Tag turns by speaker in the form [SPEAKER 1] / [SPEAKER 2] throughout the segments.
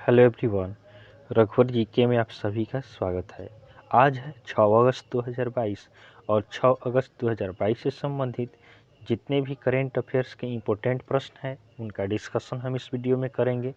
[SPEAKER 1] Hello everyone. रघुवर GK में आप सभी का स्वागत है। आज है 6 अगस्त 2022 और 6 अगस्त 2022 से संबंधित जितने भी करेंट अफेयर्स के इम्पोर्टेंट प्रश्न हैं उनका डिस्कशन हम इस वीडियो में करेंगे।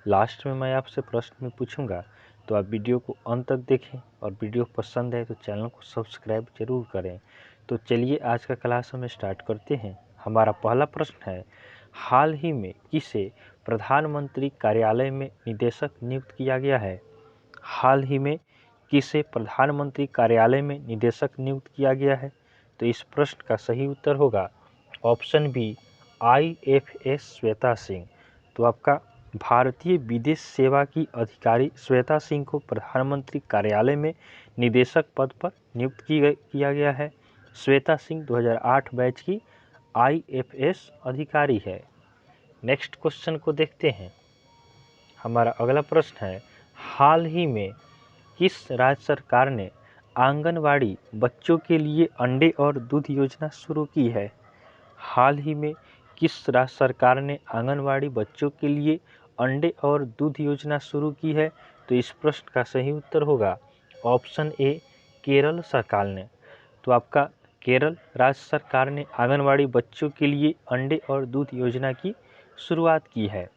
[SPEAKER 1] लास्ट में मैं आपसे प्रश्न में पूछूंगा, तो आप वीडियो को अंत तक देखें और वीडियो पसंद है तो चैनल को सब्सक्राइब जरूर करें। तो चलिए आज का क्लास हम स्टार्ट करते हैं। हमारा पहला प्रश्न है, हाल ही में किसे प्रधानमंत्री कार्यालय में निदेशक नियुक्त किया गया है? हाल ही में किसे प्रधानमंत्री कार्यालय में निदेशक नियुक्त किया गया है? तो इस प्रश्न का सही उत्तर होगा option B, IFS Shweta Singh. तो आपका भारतीय विदेश सेवा की अधिकारी श्वेता सिंह को प्रधानमंत्री कार्यालय में निदेशक पद पर नियुक्त किया गया है। श्वेता सिंह 2008 बैच की IFS अधिकारी है। नेक्स्ट क्वेश्चन को देखते हैं। हमारा अगला प्रश्न है, हाल ही में किस राज्य सरकार ने आंगनवाड़ी बच्चों के लिए अंडे और दूध योजना शुरू की है? हाल ही में किस राज्य सरकार ने आंगनवाड़ी बच्चों के लिए अंडे और दूध योजना शुरू की है? तो इस प्रश्न का सही उत्तर होगा ऑप्शन ए, केरल सरकार ने। तो आपका केरल राज्य सरकार ने आंगनवाड़ी बच्चों के लिए अंडे और दूध योजना की शुरुआत की है।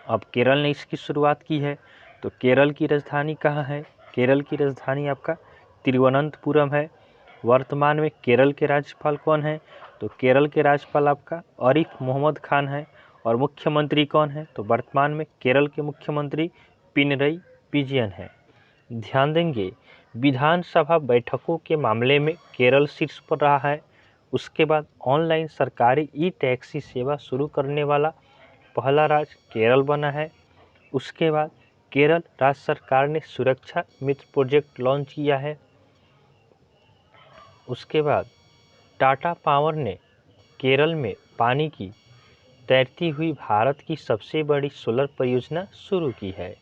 [SPEAKER 1] अब केरल ने इसकी शुरुआत की है तो केरल की राजधानी कहाँ है? केरल की राजधानी आपका तिरुवनंतपुरम है। वर्तमान में केरल के राज्यपाल कौन है? तो केरल के राज्यपाल आपका आरिफ मोहम्मद खान है। और मुख्यमंत्री कौन है? तो वर्तमान में केरल के मुख्यमंत्री पिनरई विजयन है। ध्यान देंगे, विधानसभा बैठकों के मामले में केरल शीर्ष पर रहा है। उसके बाद ऑनलाइन सरकारी ई टैक्सी सेवा शुरू करने वाला पहला राज्य केरल बना है। उसके बाद केरल राज्य सरकार ने सुरक्षा मित्र प्रोजेक्ट लॉन्च किया है। उसके बाद टाटा पावर ने केरल में पानी की तैरती हुई भारत की सबसे बड़ी सोलर परियोजना शुरू की है।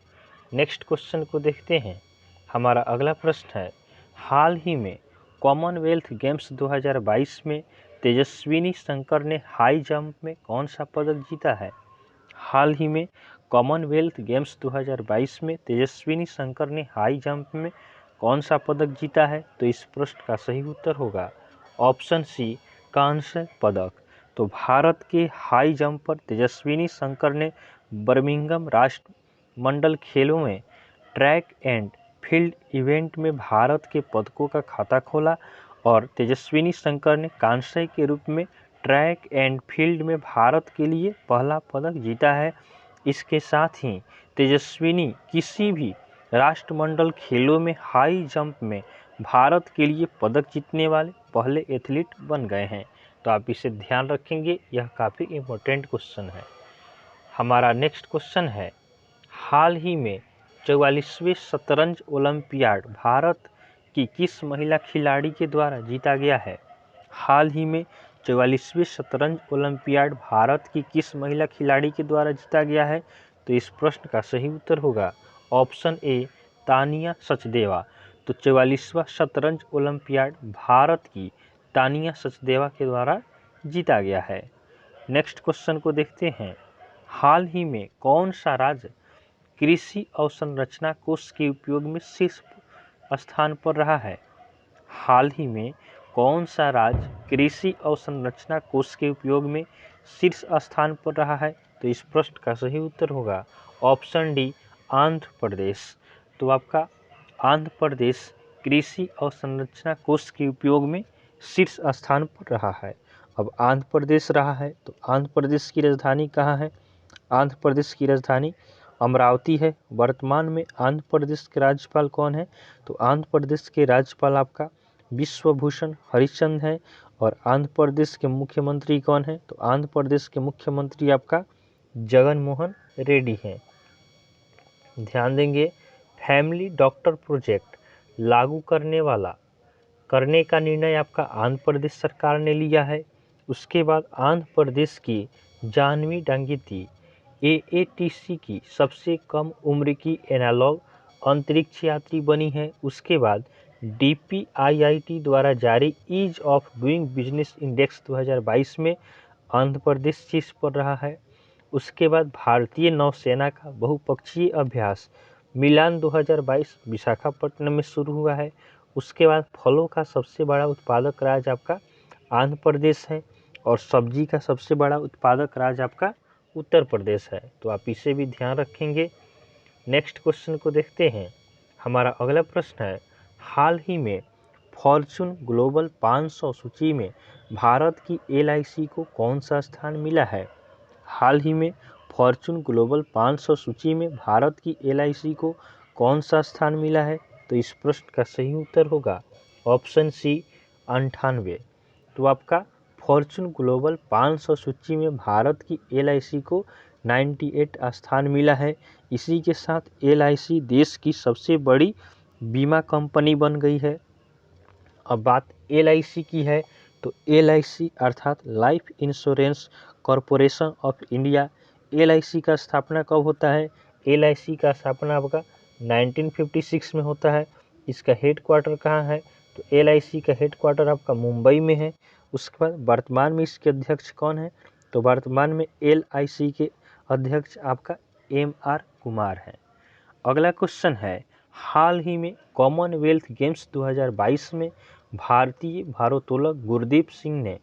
[SPEAKER 1] नेक्स्ट क्वेश्चन को देखते हैं। हमारा अगला प्रश्न है, हाल ही में कॉमनवेल्थ गेम्स 2022 में तेजस्विनी शंकर ने हाई जंप में कौन सा पदक जीता है? हाल ही में कॉमनवेल्थ गेम्स 2022 में तेजस्विनी शंकर ने हाई जंप में कौन सा पदक जीता है? तो इस प्रश्न का सही उत्तर होगा ऑप्शन सी, कांस्य पदक। तो भारत के हाई जंप पर तेजस्विनी शंकर ने बर्मिंघम राष्ट्रमंडल खेलों में ट्रैक एंड फील्ड इवेंट में भारत के पदकों का खाता खोला और तेजस्विनी शंकर ने कांस्य के रूप में ट्रैक एंड फील्ड में भारत के लिए पहला पदक जीता है। इसके साथ ही तेजस्विनी किसी भी राष्ट्रमंडल खेलों में हाई जंप में भारत के लिए पदक जीतने वाले पहले एथलीट बन गए हैं। तो आप इसे ध्यान रखेंगे, यह काफ़ी इम्पोर्टेंट क्वेश्चन है। हमारा नेक्स्ट क्वेश्चन है, हाल ही में 44वें शतरंज ओलंपियाड भारत की किस महिला खिलाड़ी के द्वारा जीता गया है? हाल ही में 44वें शतरंज ओलंपियाड भारत की किस महिला खिलाड़ी के द्वारा जीता गया है? तो इस प्रश्न का सही उत्तर होगा ऑप्शन ए, तानिया सचदेवा। तो 44वां शतरंज ओलंपियाड भारत की तानिया सचदेवा के द्वारा जीता गया है। नेक्स्ट क्वेश्चन को देखते हैं। हाल ही में कौन सा राज्य कृषि अवसंरचना कोष के उपयोग में शीर्ष स्थान पर रहा है? हाल ही में कौन सा राज्य कृषि अवसंरचना कोष के उपयोग में शीर्ष स्थान पर रहा है? तो इस प्रश्न का सही उत्तर होगा ऑप्शन डी, आंध्र प्रदेश। तो आपका आंध्र प्रदेश कृषि अवसंरचना कोष के उपयोग में शीर्ष स्थान पर रहा है। अब आंध्र प्रदेश रहा है तो आंध्र प्रदेश की राजधानी कहाँ है? आंध्र प्रदेश की राजधानी अमरावती है। वर्तमान में आंध्र प्रदेश के राज्यपाल कौन है? तो आंध्र प्रदेश के राज्यपाल आपका विश्वभूषण हरिचंद है। और आंध्र प्रदेश के मुख्यमंत्री कौन है? तो आंध्र प्रदेश के मुख्यमंत्री आपका जगन मोहन रेड्डी हैं। ध्यान देंगे, फैमिली डॉक्टर प्रोजेक्ट लागू करने का निर्णय आपका आंध्र प्रदेश सरकार ने लिया है। उसके बाद आंध्र प्रदेश की जाह्नवी डांगीती AATC की सबसे कम उम्र की एनालॉग अंतरिक्ष यात्री बनी है। उसके बाद DPIIT द्वारा जारी ease of doing business index 2022 में आंध्र प्रदेश शीर्ष पर रहा है। उसके बाद भारतीय नौसेना का बहुपक्षीय अभ्यास मिलान 2022 विशाखापट्टनम में शुरू हुआ है। उसके बाद फलों का सबसे बड़ा उत्पादक राज्य आपका आंध्र प्रदेश है और सब्जी का सबसे बड़ा उत्पादक राज्य आपका उत्तर प्रदेश है। तो आप इसे भी ध्यान रखेंगे। नेक्स्ट क्वेश्चन को देखते हैं। हमारा अगला प्रश्न है, हाल ही में फॉर्च्यून ग्लोबल 500 सूची में भारत की LIC को कौन सा स्थान मिला है? हाल ही में फॉर्च्यून ग्लोबल 500 सूची में भारत की LIC को कौन सा स्थान मिला है? तो इस प्रश्न का सही उत्तर होगा ऑप्शन सी 98। तो आपका फॉर्च्यून ग्लोबल 500 सूची में भारत की LIC को 98 स्थान मिला है। इसी के साथ LIC देश की सबसे बड़ी बीमा कंपनी बन गई है। अब बात LIC की है तो LIC अर्थात life insurance corporation of India, LIC का स्थापना कब होता है? LIC का स्थापना आपका 1956 में होता है। इसका हेडक्वार्टर कहाँ है? तो LIC का हेडक्वार्टर आपका मुंबई में है। उसके बाद वर्तमान में इसके अध्यक्ष कौन है? तो वर्तमान में LIC के अध्यक्ष आपका MR कुमार है। अगला क्वेश्चन है, हाल ही में कॉमनवेल्थ गेम्स 2022 में भारतीय भारोत्तोलक गुरदीप सिंह ने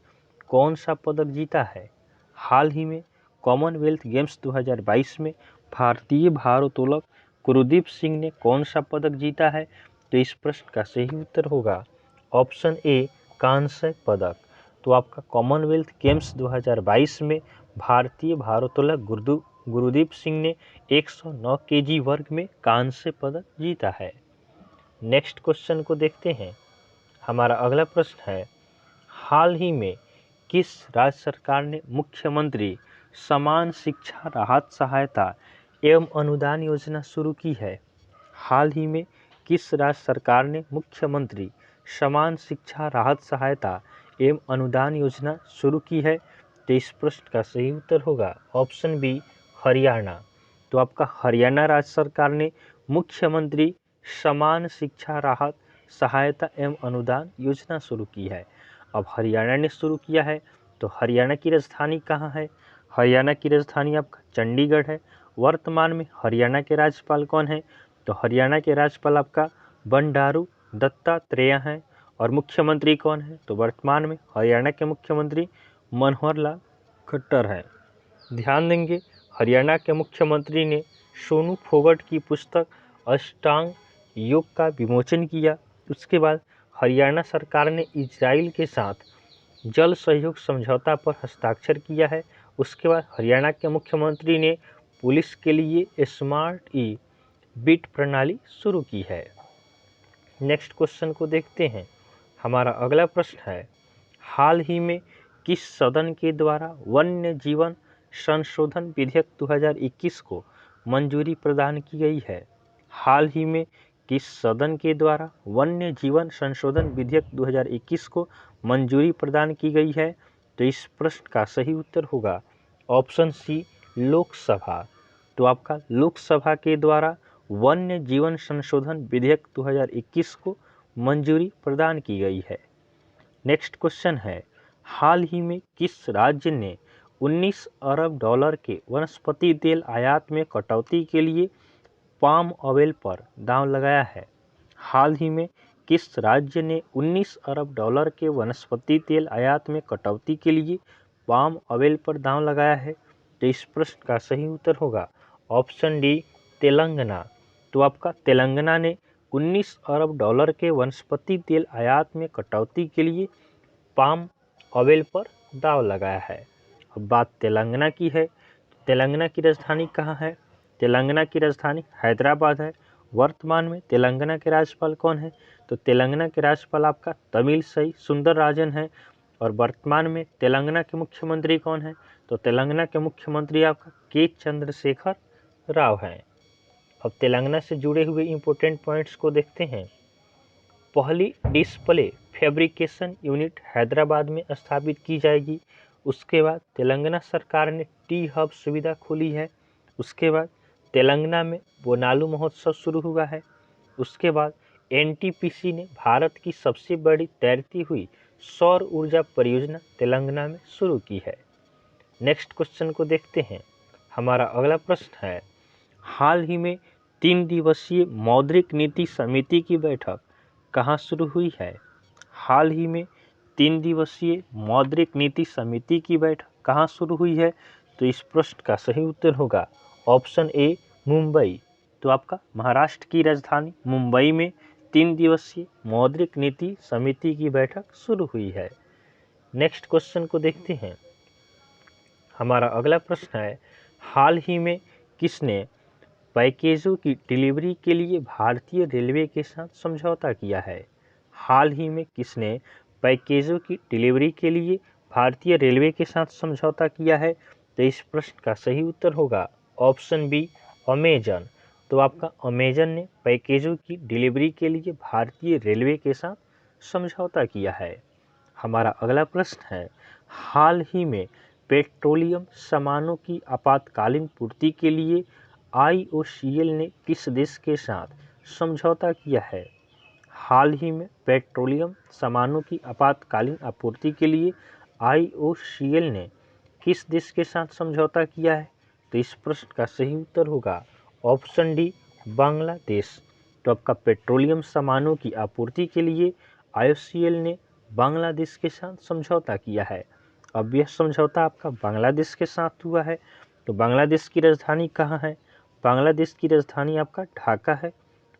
[SPEAKER 1] कौन सा पदक जीता है? हाल ही में कॉमनवेल्थ गेम्स 2022 में भारतीय भारोत्तोलक गुरदीप सिंह ने कौन सा पदक जीता है? तो इस प्रश्न का सही उत्तर होगा ऑप्शन ए कांस्य पदक। तो आपका कॉमनवेल्थ गेम्स 2022 में भारतीय भारोत्तोलक गुरदीप सिंह ने 109 kg वर्ग में कांस्य पदक जीता है। नेक्स्ट क्वेश्चन को देखते हैं। हमारा अगला प्रश्न है, हाल ही में किस राज्य सरकार ने मुख्यमंत्री समान शिक्षा राहत सहायता एवं अनुदान योजना शुरू की है? हाल ही में किस राज्य सरकार ने मुख्यमंत्री समान शिक्षा राहत सहायता एवं अनुदान योजना शुरू की है? तो इस प्रश्न का सही उत्तर होगा ऑप्शन बी हरियाणा। तो आपका हरियाणा राज्य सरकार ने मुख्यमंत्री समान शिक्षा राहत सहायता एवं अनुदान योजना शुरू की है। अब हरियाणा ने शुरू किया है तो हरियाणा की राजधानी कहाँ है? हरियाणा की राजधानी आपका चंडीगढ़ है। वर्तमान में हरियाणा के राज्यपाल कौन है? तो हरियाणा के राज्यपाल आपका बंडारू दत्तात्रेय हैं। और मुख्यमंत्री कौन है? तो वर्तमान में हरियाणा के मुख्यमंत्री मनोहर लाल खट्टर हैं। ध्यान देंगे, हरियाणा के मुख्यमंत्री ने सोनू फोगट की पुस्तक अष्टांग योग का विमोचन किया। उसके बाद हरियाणा सरकार ने इजराइल के साथ जल सहयोग समझौता पर हस्ताक्षर किया है। उसके बाद हरियाणा के मुख्यमंत्री ने पुलिस के लिए स्मार्ट ई बिट प्रणाली शुरू की है। नेक्स्ट क्वेश्चन को देखते हैं। हमारा अगला प्रश्न है, हाल ही में किस सदन के द्वारा वन्य जीवन संशोधन विधेयक 2021 को मंजूरी प्रदान की गई है? हाल ही में किस सदन के द्वारा वन्य जीवन संशोधन विधेयक 2021 को मंजूरी प्रदान की गई है? तो इस प्रश्न का सही उत्तर होगा ऑप्शन सी लोकसभा। तो आपका लोकसभा के द्वारा वन्य जीवन संशोधन विधेयक 2021 को मंजूरी प्रदान की गई है। नेक्स्ट क्वेश्चन है, हाल ही में किस राज्य ने 19 अरब डॉलर के वनस्पति तेल आयात में कटौती के लिए पाम ऑयल पर दांव लगाया है? हाल ही में किस राज्य ने 19 अरब डॉलर के वनस्पति तेल आयात में कटौती के लिए पाम ऑयल पर दांव लगाया है? तो इस प्रश्न का सही उत्तर होगा ऑप्शन डी तेलंगाना। तो आपका तेलंगाना ने 19 अरब डॉलर के वनस्पति तेल आयात में कटौती के लिए पाम ऑयल पर दांव लगाया है। अब बात तेलंगाना की है, तेलंगाना की राजधानी कहाँ है? तेलंगाना की राजधानी हैदराबाद है। वर्तमान में तेलंगाना के राज्यपाल कौन है? तो तेलंगाना के राज्यपाल आपका तमिलसाई सुंदरराजन है। और वर्तमान में तेलंगाना के मुख्यमंत्री कौन है? तो तेलंगाना के मुख्यमंत्री आपका के चंद्रशेखर राव हैं। अब तेलंगाना से जुड़े हुए इम्पोर्टेंट पॉइंट्स को देखते हैं। पहली डिस्प्ले फैब्रिकेशन यूनिट हैदराबाद में स्थापित की जाएगी। उसके बाद तेलंगाना सरकार ने टी हब सुविधा खोली है। उसके बाद तेलंगाना में बोनालू महोत्सव शुरू हुआ है। उसके बाद NTPC ने भारत की सबसे बड़ी तैरती हुई सौर ऊर्जा परियोजना तेलंगाना में शुरू की है। नेक्स्ट क्वेश्चन को देखते हैं। हमारा अगला प्रश्न है, हाल ही में 3 दिवसीय मौद्रिक नीति समिति की बैठक कहाँ शुरू हुई है? हाल ही में 3 दिवसीय मौद्रिक नीति समिति की बैठक कहाँ शुरू हुई है? तो इस प्रश्न का सही उत्तर होगा ऑप्शन ए मुंबई। तो आपका महाराष्ट्र की राजधानी मुंबई में 3 दिवसीय मौद्रिक नीति समिति की बैठक शुरू हुई है। नेक्स्ट क्वेश्चन को देखते हैं। हमारा अगला प्रश्न है, हाल ही में किसने पैकेजों की डिलीवरी के लिए भारतीय रेलवे के साथ समझौता किया है? हाल ही में किसने पैकेजों की डिलीवरी के लिए भारतीय रेलवे के साथ समझौता किया है? तो इस प्रश्न का सही उत्तर होगा ऑप्शन बी अमेजन। तो आपका अमेजन ने पैकेजों की डिलीवरी के लिए भारतीय रेलवे के साथ समझौता किया है। हमारा अगला प्रश्न है, हाल ही में पेट्रोलियम सामानों की आपातकालीन पूर्ति के लिए IOCL ने किस देश के साथ समझौता किया है? हाल ही में पेट्रोलियम सामानों की आपातकालीन आपूर्ति के लिए IOCL ने किस देश के साथ समझौता किया है? तो इस प्रश्न का सही उत्तर होगा ऑप्शन डी बांग्लादेश। तो आपका पेट्रोलियम सामानों की आपूर्ति के लिए IOCL ने बांग्लादेश के साथ समझौता किया है। अब यह समझौता आपका बांग्लादेश के साथ हुआ है। तो बांग्लादेश की राजधानी कहाँ है? बांग्लादेश की राजधानी आपका ढाका है।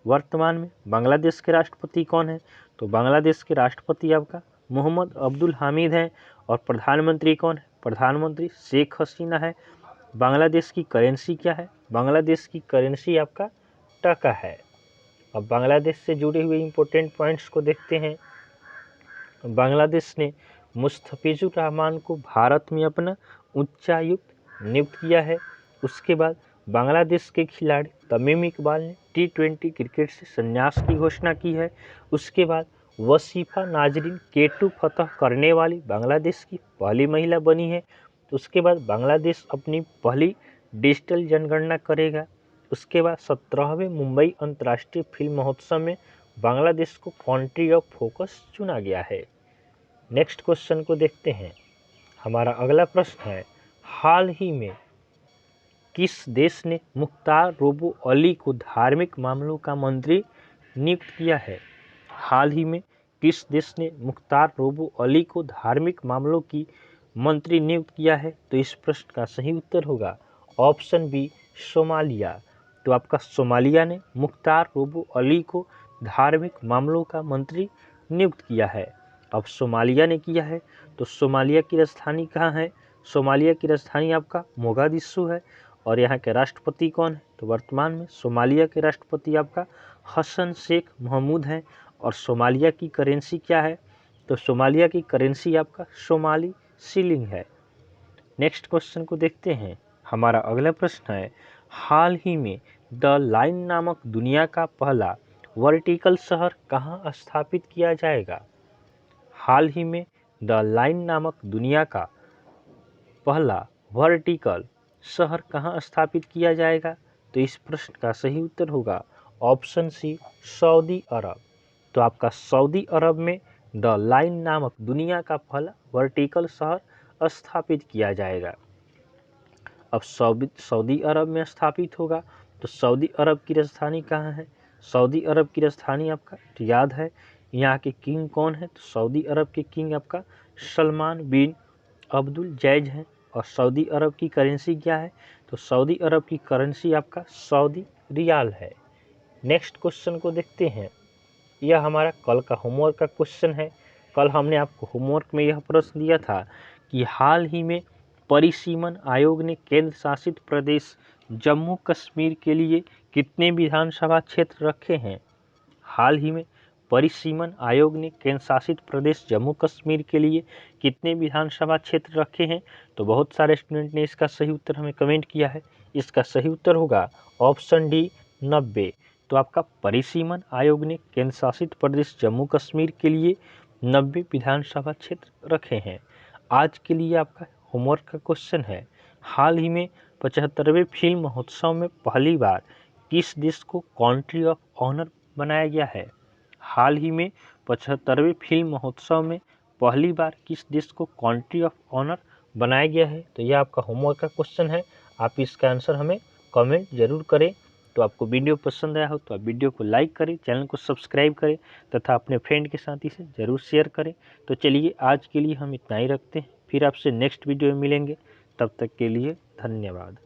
[SPEAKER 1] वर्तमान में बांग्लादेश के राष्ट्रपति कौन है? तो बांग्लादेश के राष्ट्रपति आपका मोहम्मद अब्दुल हामिद हैं। और प्रधानमंत्री कौन है? प्रधानमंत्री शेख हसीना है। बांग्लादेश की करेंसी क्या है? बांग्लादेश की करेंसी आपका टका है। अब बांग्लादेश से जुड़े हुए इम्पोर्टेंट पॉइंट्स को देखते हैं। बांग्लादेश ने मुस्तफिजुर रहमान को भारत में अपना उच्चायुक्त नियुक्त किया है। उसके बाद बांग्लादेश के खिलाड़ी तमीम इकबाल ने T20 क्रिकेट से संन्यास की घोषणा की है। उसके बाद वसीफा नाजरीन केटू फतह करने वाली बांग्लादेश की पहली महिला बनी है। तो उसके बाद बांग्लादेश अपनी पहली डिजिटल जनगणना करेगा। उसके बाद 17वें मुंबई अंतर्राष्ट्रीय फिल्म महोत्सव में बांग्लादेश को कंट्री ऑफ फोकस चुना गया है। नेक्स्ट क्वेश्चन को देखते हैं। हमारा अगला प्रश्न है, हाल ही में किस देश ने मुख्तार रोबो अली को धार्मिक मामलों का मंत्री नियुक्त किया है? हाल ही में किस देश ने मुख्तार रोबो अली को धार्मिक मामलों की मंत्री नियुक्त किया है? तो इस प्रश्न का सही उत्तर होगा ऑप्शन बी सोमालिया। तो आपका सोमालिया ने मुख्तार रोबो अली को धार्मिक मामलों का मंत्री नियुक्त किया है। अब सोमालिया ने किया है, तो सोमालिया की राजधानी कहाँ है? सोमालिया की राजधानी आपका मोगादिशु है। और यहाँ के राष्ट्रपति कौन है? तो वर्तमान में सोमालिया के राष्ट्रपति आपका हसन शेख महमूद हैं। और सोमालिया की करेंसी क्या है? तो सोमालिया की करेंसी आपका सोमाली शिलिंग है। नेक्स्ट क्वेश्चन को देखते हैं। हमारा अगला प्रश्न है, हाल ही में द लाइन नामक दुनिया का पहला वर्टिकल शहर कहाँ स्थापित किया जाएगा? हाल ही में द लाइन नामक दुनिया का पहला वर्टिकल शहर कहाँ स्थापित किया जाएगा? तो इस प्रश्न का सही उत्तर होगा ऑप्शन सी सऊदी अरब। तो आपका सऊदी अरब में द लाइन नामक दुनिया का पहला वर्टिकल शहर स्थापित किया जाएगा। अब सऊदी अरब में स्थापित होगा, तो सऊदी अरब की राजधानी कहाँ है? सऊदी अरब की राजधानी आपका रियाद है। यहाँ के किंग कौन है? तो सऊदी अरब के किंग आपका सलमान बिन अब्दुल जैज हैं। और सऊदी अरब की करेंसी क्या है? तो सऊदी अरब की करेंसी आपका सऊदी रियाल है। नेक्स्ट क्वेश्चन को देखते हैं। यह हमारा कल का होमवर्क का क्वेश्चन है। कल हमने आपको होमवर्क में यह प्रश्न दिया था कि हाल ही में परिसीमन आयोग ने केंद्र शासित प्रदेश जम्मू कश्मीर के लिए कितने विधानसभा क्षेत्र रखे हैं? हाल ही में परिसीमन आयोग ने केंद्र शासित प्रदेश जम्मू कश्मीर के लिए कितने विधानसभा क्षेत्र रखे हैं? तो बहुत सारे स्टूडेंट ने इसका सही उत्तर हमें कमेंट किया है। इसका सही उत्तर होगा ऑप्शन डी 90। तो आपका परिसीमन आयोग ने केंद्र शासित प्रदेश जम्मू कश्मीर के लिए 90 विधानसभा क्षेत्र रखे हैं। आज के लिए आपका होमवर्क का क्वेश्चन है, हाल ही में 75वें फिल्म महोत्सव में पहली बार किस देश को कंट्री ऑफ ऑनर बनाया गया है? हाल ही में 75वें फिल्म महोत्सव में पहली बार किस देश को कंट्री ऑफ ऑनर बनाया गया है? तो यह आपका होमवर्क का क्वेश्चन है। आप इसका आंसर हमें कमेंट जरूर करें। तो आपको वीडियो पसंद आया हो तो आप वीडियो को लाइक करें, चैनल को सब्सक्राइब करें तथा अपने फ्रेंड के साथ इसे ज़रूर शेयर करें। तो चलिए आज के लिए हम इतना ही रखते हैं, फिर आपसे नेक्स्ट वीडियो में मिलेंगे। तब तक के लिए धन्यवाद।